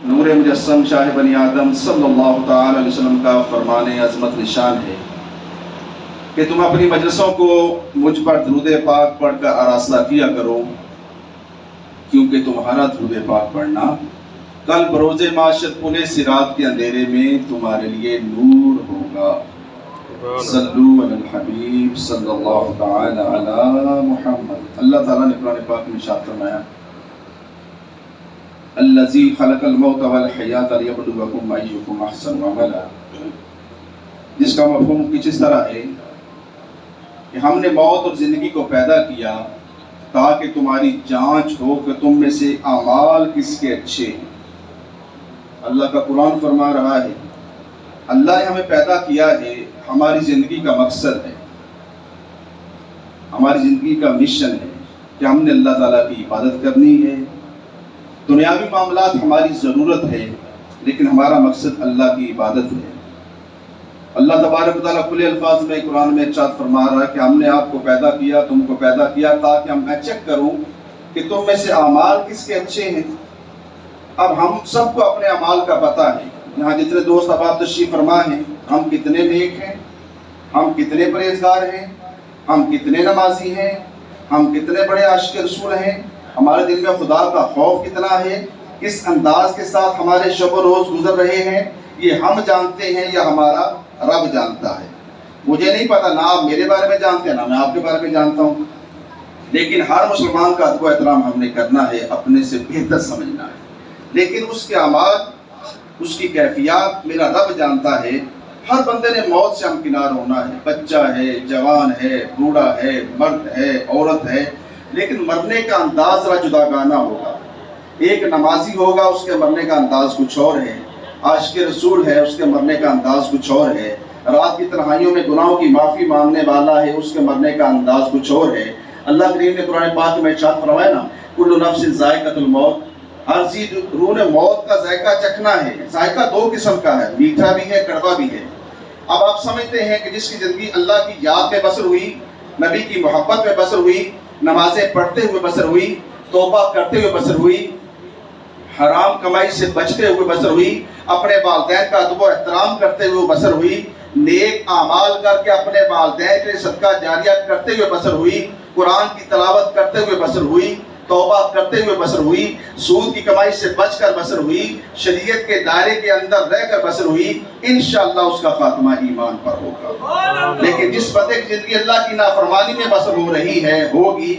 नूर मुजस्सम शाह बनी आदम सल्लल्लाहु ताला अलैहि वसल्लम का फरमान अज़मत निशान है कि तुम अपनी मजलिसों को मुझ पर दुरूद पाक पढ़कर आरास्ता किया करो, क्योंकि तुम्हारा दुरूद पाक पढ़ना कल बरोज़े माशर पुने सिरात के अंधेरे में तुम्हारे लिए नूर होगा। सल्लु अलल हबीब सल्लल्लाहु ताला अला मुहम्मद। अल्लाह ताला ने कुरान पाक में इरशाद फरमाया, अल्लज़ी खलक़ल मौत वल हयात लियब्लुवकुम अय्युकुम अहसनु अमला, जिसका मफ़हूम कुछ इस तरह है कि हमने मौत और ज़िंदगी को पैदा किया ताकि तुम्हारी जांच हो कि तुम में से आमाल किसके अच्छे हैं। अल्लाह का कुरान फरमा रहा है, अल्लाह ने हमें पैदा किया है, हमारी ज़िंदगी का मकसद है, हमारी ज़िंदगी का मिशन है कि हमने अल्लाह ताला की इबादत करनी है। दुनियावी मामलात हमारी ज़रूरत है, लेकिन हमारा मकसद अल्लाह की इबादत है। अल्लाह तबारक व तआला खुले अल्फाज में कुरान में इरशाद फरमा रहा है कि हमने आपको पैदा किया, तुमको पैदा किया ताकि मैं चेक करूं कि तुम में से अमाल किसके अच्छे हैं। अब हम सबको अपने अमाल का पता है। यहाँ जितने दोस्त अब तशरीफ फरमा हैं, हम कितने नेक हैं, हम कितने परहेजगार हैं, हम कितने नमाजी हैं, हम कितने बड़े आशिक रसूल हैं, हमारे दिल में खुदा का खौफ कितना है, किस अंदाज के साथ हमारे शब व रोज़ गुजर रहे हैं, ये हम जानते हैं या हमारा रब जानता है। मुझे नहीं पता, ना आप मेरे बारे में जानते हैं ना मैं आपके बारे में जानता हूँ, लेकिन हर मुसलमान का अदब एहतराम हमने करना है, अपने से बेहतर समझना है। लेकिन उसके अमाल, उसकी कैफियत मेरा रब जानता है। हर बंदे ने मौत से हमकिनार होना है, बच्चा है, जवान है, बूढ़ा है, मर्द है, औरत है, लेकिन मरने का अंदाज जरा जुदागाना होगा। एक नमाजी होगा, उसके मरने का अंदाज कुछ और है, आशिक रसूल है, उसके मरने का अंदाज कुछ और है, रात की तन्हाइयों में गुनाहों की माफ़ी मांगने वाला है, उसके मरने का अंदाज कुछ और है। अल्लाह करीम ने कुरान पाक में इरशाद फरमाया ना, कुल्लु नफ्सिन ज़ाइक़तुल मौत, हर चीज रूह ने मौत का जायका चखना है। जायका दो किस्म का है, मीठा भी है, कड़वा भी है। अब आप समझते हैं कि जिसकी ज़िंदगी अल्लाह की याद में बसर हुई, नबी की मोहब्बत में बसर हुई, नमाजें पढ़ते हुए बसर हुई, तौबा करते हुए बसर हुई, हराम कमाई से बचते हुए बसर हुई, अपने वालिदैन का अदब व एहतराम करते हुए बसर हुई, नेक आमाल करके अपने वालिदैन के सदका जारिया करते हुए बसर हुई, कुरान की तलावत करते हुए बसर हुई, तौबा करते हुए बसर हुई, सूद की कमाई से बचकर बसर हुई, शरीयत के दायरे के अंदर रहकर बसर हुई, इंशाअल्लाह उसका खात्मा ईमान पर होगा। लेकिन जिस बंदे की जिंदगी अल्लाह की नाफरमानी में बसर हो रही है, होगी,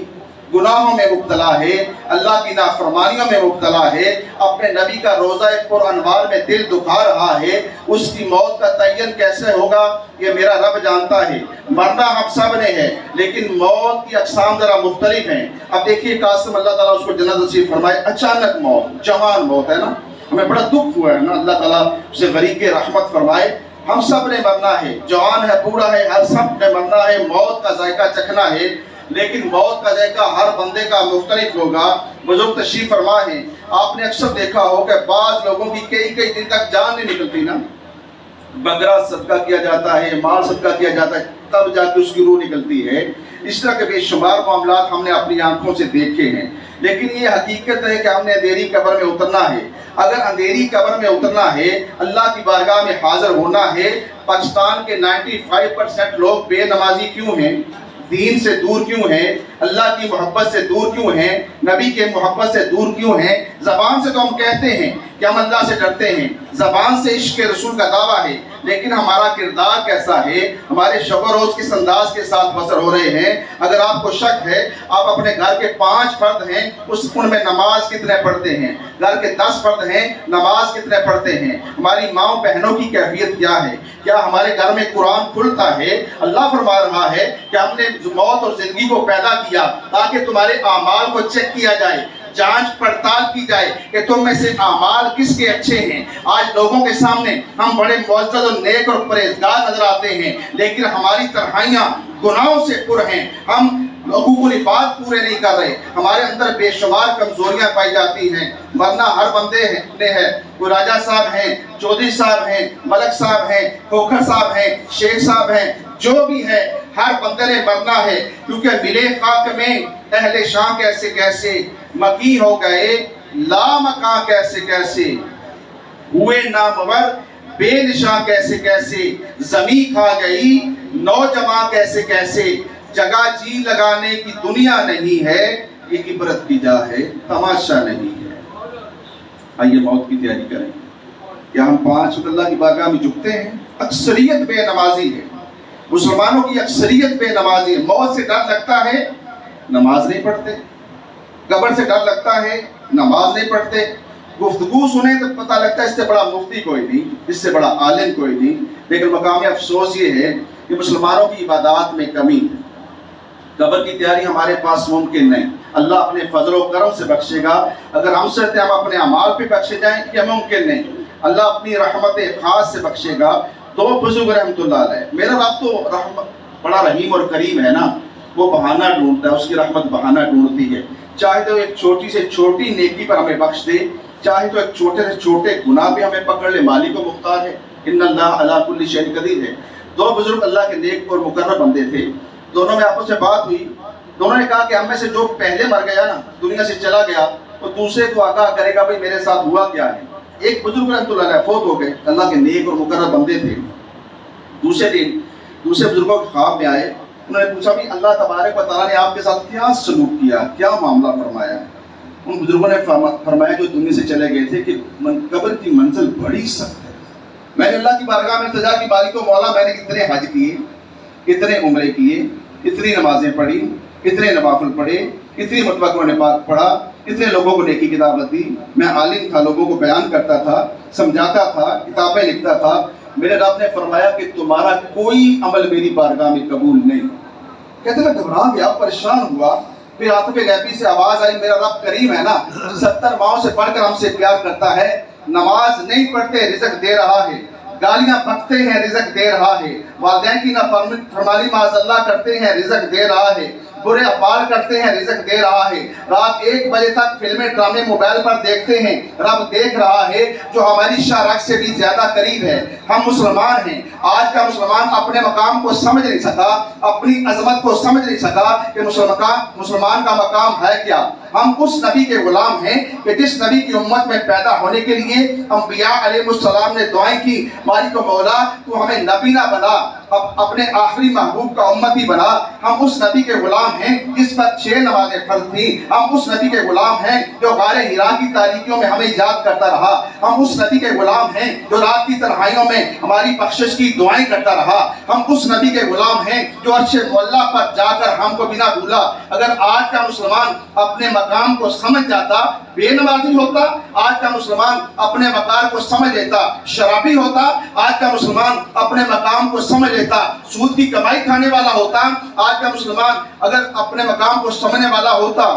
गुनाहों में मुब्तला है, अल्लाह की नाफरमानियों में मुब्तला है, अपने नबी का रोज़ा पुरअनवार में दिल दुखा रहा है, उसकी मौत का तयन कैसे होगा ये मेरा रब जानता है। मरना हम सब ने है, लेकिन मौत की अक़साम ज़रा मुख्तलिफ हैं। अब देखिए कासिम अल्लाह ताला उसको जन्नत नसीब फरमाए, अचानक मौत, जवान मौत है ना, हमें बड़ा दुख हुआ है ना, अल्लाह ताला उसे गरीब रहमत फरमाए। हम सब ने मरना है, जवान है, बूढ़ा है, हर सब ने मरना है, मौत का जायका चखना है, लेकिन मौत का जायका हर बंदे का मुख्तलिफ होगा। बुजुर्ग तशरीफ फरमा है, आपने अक्सर देखा हो कि बाज़ लोगों की कई कई दिन तक जान नहीं निकलती ना, बकरा सदका किया जाता है, माल सदका किया जाता है, तब जाके उसकी रूह निकलती है। इस तरह के बेशुमार मामलात हमने अपनी आंखों से देखे हैं, लेकिन ये हकीकत है कि हमने अंधेरी कब्र में उतरना है। अगर अंधेरी कब्र में उतरना है, अल्लाह की बारगाह में हाजिर होना है। पाकिस्तान के 95% लोग बेनमाजी क्यों हैं, दीन से दूर क्यों हैं, अल्लाह की मोहब्बत से दूर क्यों हैं, नबी के मोहब्बत से दूर क्यों हैं। ज़बान से तो हम कहते हैं कि हम अल्लाह से डरते हैं, ज़बान से इश्क़ रसूल का दावा है, लेकिन हमारा किरदार कैसा है, हमारे शब रोज़ किस अंदाज के साथ बसर हो रहे हैं। अगर आपको शक है, आप अपने घर के 5 फर्द हैं, उनमें नमाज कितने पढ़ते हैं, घर के 10 फर्द हैं, नमाज कितने पढ़ते हैं, हमारी माँ बहनों की कैफियत क्या है, क्या हमारे घर में कुरान खुलता है। अल्लाह फरमा रहा है कि हमने मौत और ज़िंदगी को पैदा किया ताकि तुम्हारे आमाल को चेक किया जाए, जांच पड़ताल की जाए कि तुम में से आमाल किसके अच्छे हैं। आज लोगों के सामने हम बड़े मुअज़्ज़ज़ और नेक और परहेज़गार नजर आते हैं, लेकिन हमारी तन्हाइयाँ गुनाहों से पुर हैं, हम हुकूकुल इबाद पूरे नहीं कर रहे, हमारे अंदर बेशुमार कमजोरियां पाई जाती हैं। मरना हर बंदे ने है, कोई राजा साहब हैं, चौधरी साहब हैं, मलक साहब हैं, खोखर साहब हैं, शेख साहब हैं, जो भी है हर बंदे ने मरना है, क्योंकि मिले खाक में अहले शाह कैसे कैसे, मकी हो गए लामकां कैसे कैसे, ہوئے نامور بے نشاں کیسے کیسے، زمین کھا گئی نوجواں کیسے کیسے، جگہ جی لگانے کی دنیا نہیں ہے، ایک عبرت کی جا ہے تماشا نہیں ہے۔ آئیے موت کی تیاری کریں۔ کیا ہم 5 وقت اللہ کی بارگاہ میں جھکتے ہیں؟ اکثریت بے نمازی ہے، مسلمانوں کی اکثریت بے نمازی ہے۔ موت سے ڈر لگتا ہے، نماز نہیں پڑھتے، قبر سے ڈر لگتا ہے، نماز نہیں پڑھتے، گفتگو سنیں تو پتہ لگتا ہے اس سے بڑا مفتی کوئی نہیں، اس سے بڑا عالم کوئی نہیں۔ لیکن مقام افسوس یہ ہے کہ مسلمانوں کی عبادات میں کمی ہے۔ قبر کی تیاری ہمارے پاس ممکن نہیں، اللہ اپنے فضل و کرم سے بخشے گا۔ اگر ہم سے ہم اپنے اعمال پہ بخشے جائیں یہ ممکن نہیں، اللہ اپنی رحمت خاص سے بخشے گا۔ تو بزرگ رحمۃ اللہ علیہ، میرا رب تو بڑا رحیم اور کریم ہے نا، وہ بہانہ ڈھونڈتا ہے، اس کی رحمت بہانہ ڈھونڈتی ہے۔ چاہے تو ایک چھوٹی سے چھوٹی نیکی پر ہمیں بخش دے، چاہے تو ایک چھوٹے سے چھوٹے گناہ بھی ہمیں پکڑ لے، مالک و مختار ہے، ان اللہ علی کل شیء قدیر ہے۔ 2 بزرگ اللہ کے نیک اور مقرب بندے تھے، دونوں میں آپس میں بات ہوئی، دونوں نے کہا کہ ہم میں سے جو پہلے مر گیا نا، دنیا سے چلا گیا، وہ دوسرے کو آگاہ کرے گا بھائی میرے ساتھ ہوا کیا ہے۔ ایک بزرگ رحمۃ اللہ علیہ فوت ہو گئے، اللہ کے نیک اور مقرب بندے تھے۔ دوسرے دن دوسرے بزرگوں کے خواب میں آئے، انہوں نے پوچھا بھی اللہ تبارک و تعالیٰ نے آپ کے ساتھ کیا سلوک کیا، کیا معاملہ فرمایا؟ ان بزرگوں نے فرمایا جو دنیا سے چلے گئے تھے کہ قبر کی منزل بڑی سخت ہے، میں نے اللہ کی بارگاہ میں التجا کی باری کو مولا میں نے اتنے حج کیے، اتنے عمرے کیے، اتنی نمازیں پڑھی، اتنے نوافل پڑھے، اتنی مرتبہ قرآن پاک پڑھا، اتنے لوگوں کو نیکی کی دعوت دی، میں عالم تھا، لوگوں کو بیان کرتا تھا، سمجھاتا تھا، کتابیں لکھتا تھا۔ میرے رب نے فرمایا کہ تمہارا کوئی عمل میری بارگاہ میں قبول نہیں۔ کہتے میں گھبرا گیا، پریشان ہوا، پھر عاطف غیبی سے آواز آئی میرا رب کریم ہے نا، 70 ماؤں سے بڑھ کر ہم سے پیار کرتا ہے، نماز نہیں پڑھتے رزق دے رہا ہے، گالیاں بکتے ہیں رزق دے رہا ہے، والدین کی نافرمانی معاذ اللہ کرتے ہیں رزق دے رہا ہے، برے افعال کرتے ہیں رزق دے رہا ہے، رات 1 بجے تک فلمیں ڈرامے موبائل پر دیکھتے ہیں، رب دیکھ رہا ہے، جو ہماری شاہ رخ سے بھی زیادہ قریب ہے۔ ہم مسلمان ہیں، آج کا مسلمان اپنے مقام کو سمجھ نہیں سکا، اپنی عظمت کو سمجھ نہیں سکا کہ مسلمان کا مقام ہے کیا۔ ہم اس نبی کے غلام ہیں کہ جس نبی کی امت میں پیدا ہونے کے لیے انبیاء علیہ السلام نے دعائیں کی، مالک و مولا تو ہمیں نبی نہ بنا، اپنے آخری محبوب کا امتی بنا۔ ہم اس نبی کے غلام ہیں جس پر 6 نمازیں فرض تھیں، ہم اس نبی کے غلام ہیں جو غار حرا کی تاریکیوں میں ہمیں یاد کرتا رہا، ہم اس نبی کے غلام ہیں جو رات کی تنہائیوں میں ہماری بخشش کی دعائیں کرتا رہا، ہم اس نبی کے غلام ہیں جو عرش معلیٰ پر جا کر ہم کو بنا بھولا۔ اگر آج کا مسلمان اپنے مقام کو سمجھ جاتا بے نمازی ہوتا، آج کا مسلمان اپنے مقام کو سمجھ لیتا شرابی ہوتا، آج کا مسلمان اپنے مقام کو سمجھ لیتا سود کی کمائی کھانے والا ہوتا، آج کا مسلمان اگر اپنے مقام کو سمجھنے والا ہوتا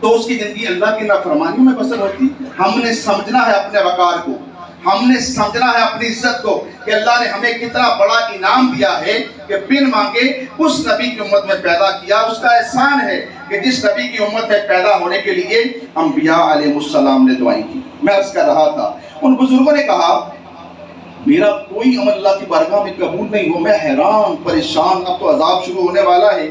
تو اس کی زندگی اللہ کی نافرمانیوں میں بسر ہوتی۔ ہم نے سمجھنا ہے اپنے وقار کو، ہم نے سمجھنا ہے اپنی عزت کو کہ اللہ نے ہمیں کتنا بڑا انعام دیا ہے کہ بن مانگے اس نبی کی امت میں پیدا کیا۔ اس کا احسان ہے کہ جس نبی کی امت میں پیدا ہونے کے لیے انبیاء علیہ السلام نے دعائیں کی۔ میں عرض کر رہا تھا ان بزرگوں نے کہا میرا کوئی عمل اللہ کی بارگاہ میں قبول نہیں ہو، میں حیران پریشان، اب تو عذاب شروع ہونے والا ہے۔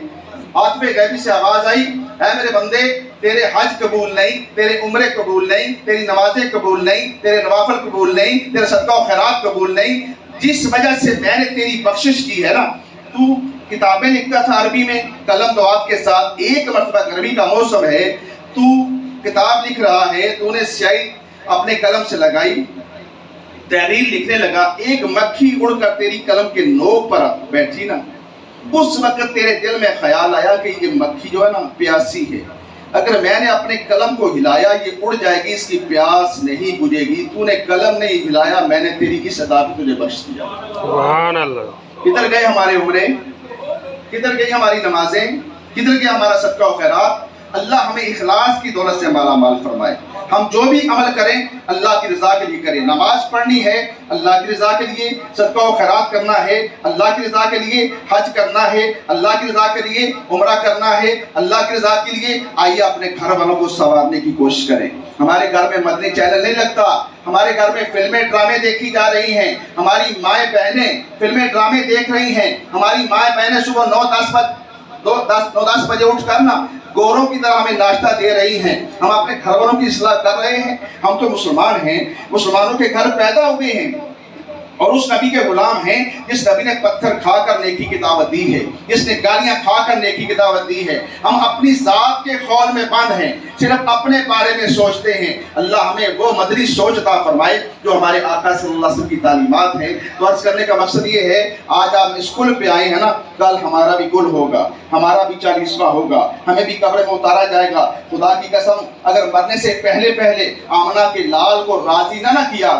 عاطف غیبی سے آواز آئی اے میرے بندے تیرے حج قبول نہیں، تیرے عمرے قبول نہیں، تیری نمازیں قبول نہیں، تیرے نوافل قبول نہیں، تیرے صدقہ و خیرات قبول نہیں، جس وجہ سے میں نے تیری بخشش کی ہے نا، تو کتابیں لکھتا تھا عربی میں قلم دوات کے ساتھ، ایک مرتبہ گرمی کا موسم ہے تو کتاب لکھ رہا ہے، تو نے سیاہی اپنے قلم سے لگائی، تحریر لکھنے لگا، ایک مکھی اڑ کر تیری قلم کے نوک پر بیٹھی نا، اس وقت تیرے دل میں خیال آیا کہ یہ مکھی جو ہے نا پیاسی ہے، اگر میں نے اپنے قلم کو ہلایا یہ اڑ جائے گی، اس کی پیاس نہیں بجھے گی، تو نے قلم نہیں ہلایا، میں نے تیری اس عطا کو تجھے بخش دیا۔ سبحان اللہ۔ کدھر گئے ہمارے عمرے، کدھر گئی ہماری نمازیں، کدھر گیا ہمارا صدقہ و خیرات؟ اللہ ہمیں اخلاص کی دولت سے مالا مال فرمائے۔ ہم جو بھی عمل کریں اللہ کی رضا کے لیے کریں، نماز پڑھنی ہے اللہ کی رضا کے لیے، صدقہ و خیرات کرنا ہے اللہ کی رضا کے لیے، حج کرنا ہے اللہ کی رضا کے لیے، عمرہ کرنا ہے اللہ کی رضا کے لیے۔ آئیے اپنے گھر والوں کو سنوارنے کی کوشش کریں۔ ہمارے گھر میں مدنی چینل نہیں لگتا، ہمارے گھر میں فلمیں ڈرامے دیکھی جا رہی ہیں، ہماری مائیں بہنیں فلمیں ڈرامے دیکھ رہی ہیں، ہماری مائیں بہنیں صبح 9-10 9-10 बजे उठ कर ना गोरों की तरह हमें नाश्ता दे रही हैं। हम अपने घर वालों की इस्लाह कर रहे हैं। हम तो मुसलमान हैं, मुसलमानों के घर पैदा हुए हैं और उस नबी के गुलाम हैं जिस नबी ने पत्थर खाकर नेकी की दावत दी है, जिसने गालियां खाकर नेकी की दावत दी है। हम अपनी जात के खौल में बंद हैं, सिर्फ अपने बारे में सोचते हैं। अल्लाह हमें वो मदनी सोच अता फरमाए जो हमारे आका सल्लल्लाहु अलैहि वसल्लम की तालीमात है। तो अर्ज करने का मकसद ये है, आज आप स्कूल पे आए हैं ना, कल हमारा भी गुल होगा, हमारा भी 40वां होगा, हमें भी कब्र में उतारा जाएगा। खुदा की कसम, अगर मरने से पहले पहले आमना के लाल को राजी ना किया,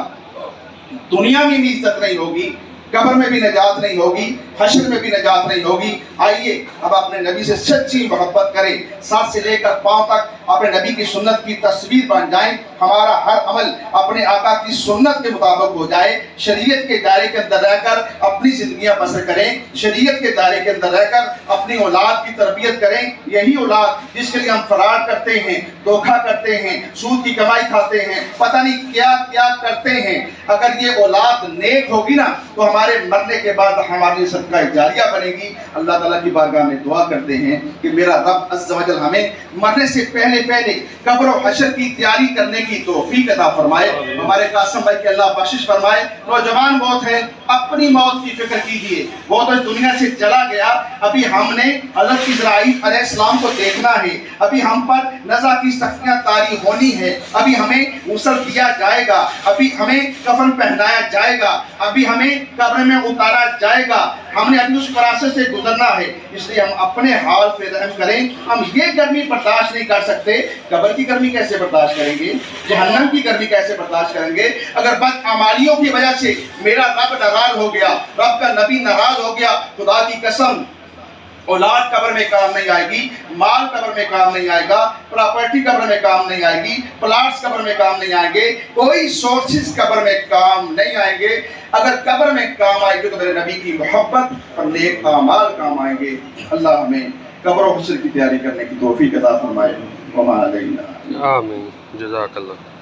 दुनिया में भी इज्जत नहीं होगी, कब्र में भी नजात नहीं होगी, हश्र में भी नजात नहीं होगी। आइए अब अपने नबी से सच्ची मोहब्बत करें, सर से लेकर पांव तक अपने नबी की सुन्नत की तस्वीर बन जाएं। हमारा हर अमल अपने आका की सुन्नत के मुताबिक हो जाए। शरीयत के दायरे के अंदर रहकर अपनी जिंदगियां बसर करें, शरीयत के दायरे के अंदर रहकर अपनी औलाद की तरबियत करें। यही औलाद जिसके लिए हम फराड करते हैं, धोखा करते हैं, सूद की कमाई खाते हैं, पता नहीं क्या क्या करते हैं, अगर ये औलाद नेक होगी ना तो हमारे मरने के बाद हमारे लिए सदका जारिया बनेगी। अल्लाह ताला की बारगाह में दुआ करते हैं कि मेरा रब अज़्ज़ व जल हमें मरने से पहले पहले कब्र और हश्र की तैयारी करने की तौफीक अता फरमाए। हमारे कासिम भाई के अल्लाह बख्शिश फरमाए। नौजवान बहुत है, अपनी मौत की फिक्र कीजिए, वो तो इस दुनिया से चला गया। अभी हमने हज़रत इस्राईल अलैहिस्सलाम को देखना है, अभी हम पर नज़ा की सख्तियां तारी होनी है, अभी हमें गुस्ल दिया जाएगा, अभी हमें कफन पहनाया जाएगा, अभी हमें कब्र में उतारा जाएगा। हमने अभी उस प्रोसेस से गुजरना है, इसलिए हम अपने हाल पे रहम करें। हम ये गर्मी बर्दाश्त नहीं कर सकते, कब्र की गर्मी कैसे बर्दाश्त करेंगे, जहन्नम की गर्मी कैसे बर्दाश्त करेंगे। अगर बदअमालियों की वजह से मेरा रब नाराज हो गया, रब का नबी नाराज हो गया, खुदा की कसम औलाद कब्र में काम नहीं आएगी, माल कब्र में काम नहीं आएगा, प्रॉपर्टी कब्र में काम नहीं आएगी, प्लाट्स कब्र में काम नहीं आएंगे, कोई सोर्सेस कब्र में काम नहीं आएंगे। अगर कब्र में काम आएंगे तो मेरे नबी की मोहब्बत और नेक अमाल काम आएंगे। अल्लाह हमें कब्र और हश्र की तैयारी करने की तौफीक अता फरमाए। वमा अलैना। आमीन। जज़ाकल्लाह।